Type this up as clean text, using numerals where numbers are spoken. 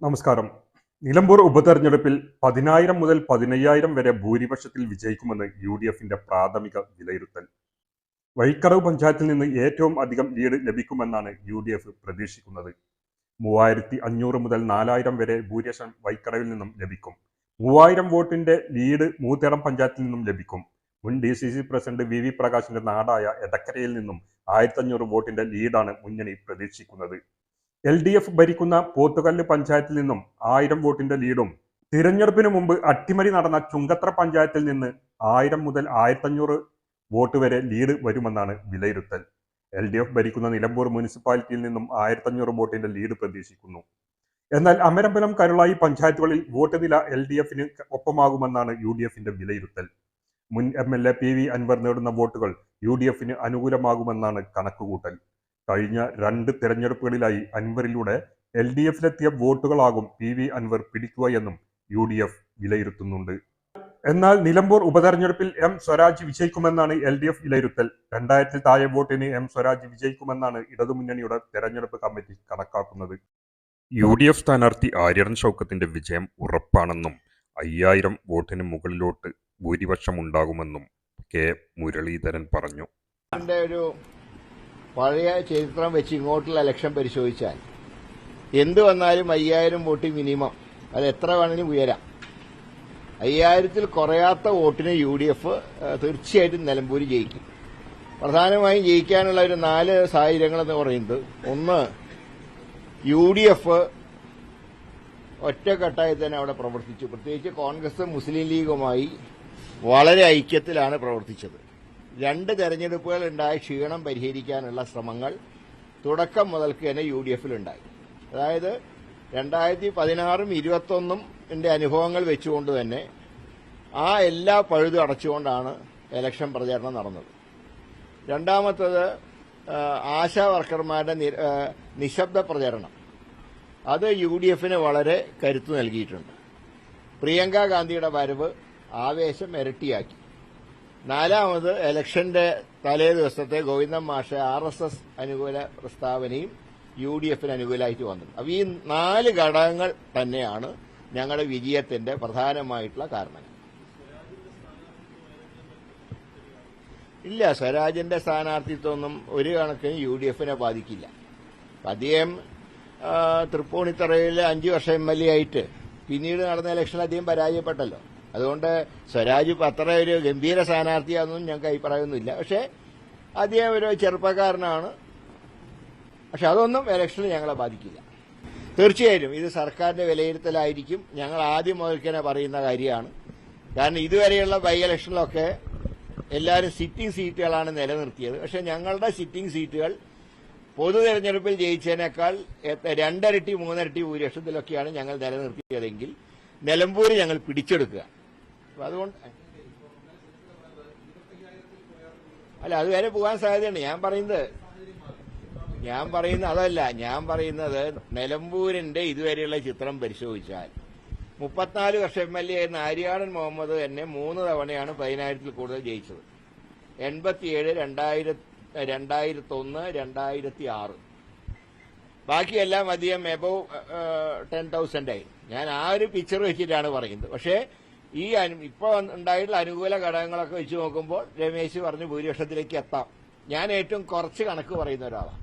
നമസ്കാരം. നിലമ്പൂർ ഉപതെരഞ്ഞെടുപ്പിൽ 10,000 മുതൽ 15,000 വരെ ഭൂരിപക്ഷത്തിൽ വിജയിക്കുമെന്ന് യു.ഡി.എഫിന്റെ പ്രാഥമിക വിലയിരുത്തൽ. വഴിക്കടവ് പഞ്ചായത്തിൽ നിന്ന് ഏറ്റവും അധികം ലീഡ് ലഭിക്കുമെന്നാണ് യു.ഡി.എഫ് പ്രതീക്ഷിക്കുന്നത്. 3,500 മുതൽ 4,000 വരെ ഭൂരിപക്ഷം വഴിക്കടവിൽ നിന്നും ലഭിക്കും. 3,000 വോട്ടിന്റെ ലീഡ് മൂത്തേടം പഞ്ചായത്തിൽ നിന്നും ലഭിക്കും. മുൻ DCC പ്രസിഡന്റ് വി പ്രകാശിന്റെ നാടായ എടക്കരയിൽ നിന്നും 1,500 വോട്ടിന്റെ ലീഡാണ് മുന്നണി പ്രതീക്ഷിക്കുന്നത്. LDF ഭരിക്കുന്ന പോത്തുകല്ല് പഞ്ചായത്തിൽ നിന്നും 1,000 വോട്ടിന്റെ ലീഡും, തിരഞ്ഞെടുപ്പിന് മുമ്പ് അട്ടിമറി നടന്ന ചുങ്കത്ര പഞ്ചായത്തിൽ നിന്ന് 1,000 മുതൽ 1,500 വോട്ട് വരെ ലീഡ് വരുമെന്നാണ് വിലയിരുത്തൽ. LDF ഭരിക്കുന്ന നിലമ്പൂർ മുനിസിപ്പാലിറ്റിയിൽ നിന്നും 1,500 വോട്ടിന്റെ ലീഡ് പ്രതീക്ഷിക്കുന്നു. എന്നാൽ അമരമ്പലം, കരുളായി പഞ്ചായത്തുകളിൽ വോട്ട് നില LDFന് ഒപ്പമാകുമെന്നാണ് യു.ഡി.എഫിന്റെ വിലയിരുത്തൽ. മുൻ MLA PV അൻവർ നേടുന്ന വോട്ടുകൾ യു.ഡി.എഫിന് അനുകൂലമാകുമെന്നാണ് കണക്കുകൂട്ടൽ. കഴിഞ്ഞ 2 തെരഞ്ഞെടുപ്പുകളിലായി അൻവറിലൂടെ LDFിലെത്തിയ വോട്ടുകളാകും PV അൻവർ പിടിക്കുകയെന്നും യു.ഡി.എഫ് വിലയിരുത്തുന്നുണ്ട്. എന്നാൽ നിലമ്പൂർ ഉപതെരഞ്ഞെടുപ്പിൽ M സ്വരാജ് വിജയിക്കുമെന്നാണ് LDF വിലയിരുത്തൽ. 2000 താഴെ വോട്ടിന് M സ്വരാജ് വിജയിക്കുമെന്നാണ് ഇടതുമുന്നണിയുടെ തെരഞ്ഞെടുപ്പ് കമ്മിറ്റി കണക്കാക്കുന്നത്. യു.ഡി.എഫ് സ്ഥാനാർത്ഥി ആര്യടൻ ഷൗക്കത്തിന്റെ വിജയം ഉറപ്പാണെന്നും 5,000 വോട്ടിന് മുകളിലോട്ട് ഭൂരിപക്ഷമുണ്ടാകുമെന്നും കെ മുരളീധരൻ പറഞ്ഞു. പഴയ ചരിത്രം വെച്ച് ഇങ്ങോട്ടുള്ള ഇലക്ഷൻ പരിശോധിച്ചാൽ എന്ത് വന്നാലും 5,000 വോട്ട് മിനിമം, അത് എത്ര വേണമെങ്കിലും ഉയരാം. 5,000-ൽ കുറയാത്ത വോട്ടിന് UDF തീർച്ചയായിട്ടും നിലമ്പൂർ ജയിക്കും. പ്രധാനമായും ജയിക്കാനുള്ള ഒരു 4 സാഹചര്യങ്ങളെന്ന് പറയുന്നത്, ഒന്ന്, UDF ഒറ്റക്കെട്ടായി തന്നെ അവിടെ പ്രവർത്തിച്ചു. പ്രത്യേകിച്ച് കോൺഗ്രസും മുസ്ലിം ലീഗുമായി വളരെ ഐക്യത്തിലാണ് പ്രവർത്തിച്ചത്. 2 തെരഞ്ഞെടുപ്പുകൾ ഉണ്ടായ ക്ഷീണം പരിഹരിക്കാനുള്ള ശ്രമങ്ങൾ തുടക്കം മുതൽക്ക് തന്നെ UDFിലുണ്ടായി. അതായത് 2016-ഉം 21-ന്റെ അനുഭവങ്ങൾ വെച്ചുകൊണ്ട് തന്നെ ആ എല്ലാ പഴുതും അടച്ചുകൊണ്ടാണ് ഇലക്ഷൻ പ്രചാരണം നടന്നത്. രണ്ടാമത്തേത്, ആശാ വർക്കർമാരുടെ നിശബ്ദ പ്രചരണം. അത് UDFന് വളരെ കരുത്തു നൽകിയിട്ടുണ്ട്. പ്രിയങ്ക ഗാന്ധിയുടെ വരവ് ആവേശം ഇരട്ടിയാക്കി. 4ാമത്, ഇലക്ഷന്റെ തലേ ദിവസത്തെ ഗോവിന്ദൻ മാഷ RSS അനുകൂല പ്രസ്താവനയും UDFന് അനുകൂലമായിട്ട് വന്നത്. അപ്പോൾ ഈ 4 ഘടകങ്ങൾ തന്നെയാണ് ഞങ്ങളുടെ വിജയത്തിന്റെ പ്രധാനമായിട്ടുള്ള കാരണങ്ങൾ. ഇല്ല, സ്വരാജിന്റെ സ്ഥാനാർത്ഥിത്വമൊന്നും ഒരു കണക്കിന് UDFനെ ബാധിക്കില്ല. അദ്ദേഹം തൃപ്പൂണിത്തറയിൽ 5 വർഷം MLA ആയിട്ട് പിന്നീട് നടന്ന ഇലക്ഷനിൽ അദ്ദേഹം പരാജയപ്പെട്ടല്ലോ. അതുകൊണ്ട് സ്വരാജ് അത്ര ഒരു ഗംഭീര സ്ഥാനാർത്ഥിയാണെന്നും ഞങ്ങൾക്ക് അഭിപ്രായമൊന്നുമില്ല. പക്ഷേ അദ്ദേഹം ഒരു ചെറുപ്പക്കാരനാണ്. പക്ഷെ അതൊന്നും ഇലക്ഷനിൽ ഞങ്ങളെ ബാധിക്കില്ല. തീർച്ചയായും ഇത് സർക്കാരിന്റെ വിലയിരുത്തലായിരിക്കും. ഞങ്ങൾ ആദ്യം മുതൽക്കന്നെ പറയുന്ന കാര്യമാണ്. കാരണം ഇതുവരെയുള്ള ബൈ ഇലക്ഷനിലൊക്കെ എല്ലാവരും സിറ്റിംഗ് സീറ്റുകളാണ് നിലനിർത്തിയത്. പക്ഷെ ഞങ്ങളുടെ സിറ്റിംഗ് സീറ്റുകൾ പൊതു തെരഞ്ഞെടുപ്പിൽ ജയിച്ചതിനേക്കാൾ 2 ഇരട്ടി 3 ഇരട്ടി ഭൂരിപക്ഷത്തിലൊക്കെയാണ് ഞങ്ങൾ നിലനിർത്തിയതെങ്കിൽ നിലമ്പൂർ ഞങ്ങൾ പിടിച്ചെടുക്കുക. അതുകൊണ്ട് അല്ല, അതുവരെ പോകാൻ സാധ്യതയുണ്ട്. ഞാൻ പറയുന്നത് നിലമ്പൂരിന്റെ ഇതുവരെയുള്ള ചിത്രം പരിശോധിച്ചാൽ 34 വർഷം MLA ആയിരുന്ന ആര്യാടൻ മുഹമ്മദ് തന്നെ 3 തവണയാണ് 10,000-ൽ കൂടുതൽ ജയിച്ചത്. 87, 2001, 2006. ബാക്കിയെല്ലാം അധികം എബവ് 10,000 ആയി. ഞാൻ ആ ഒരു പിക്ചർ വെച്ചിട്ടാണ് പറയുന്നത്. പക്ഷേ ഈ ഇപ്പോൾ ഉണ്ടായിട്ടുള്ള അനുകൂല ഘടകങ്ങളൊക്കെ വെച്ച് നോക്കുമ്പോൾ രമേശ് പറഞ്ഞ് ഭൂരിപക്ഷത്തിലേക്ക് എത്താം. ഞാൻ ഏറ്റവും കുറച്ച് കണക്ക് പറയുന്ന ഒരാളാണ്.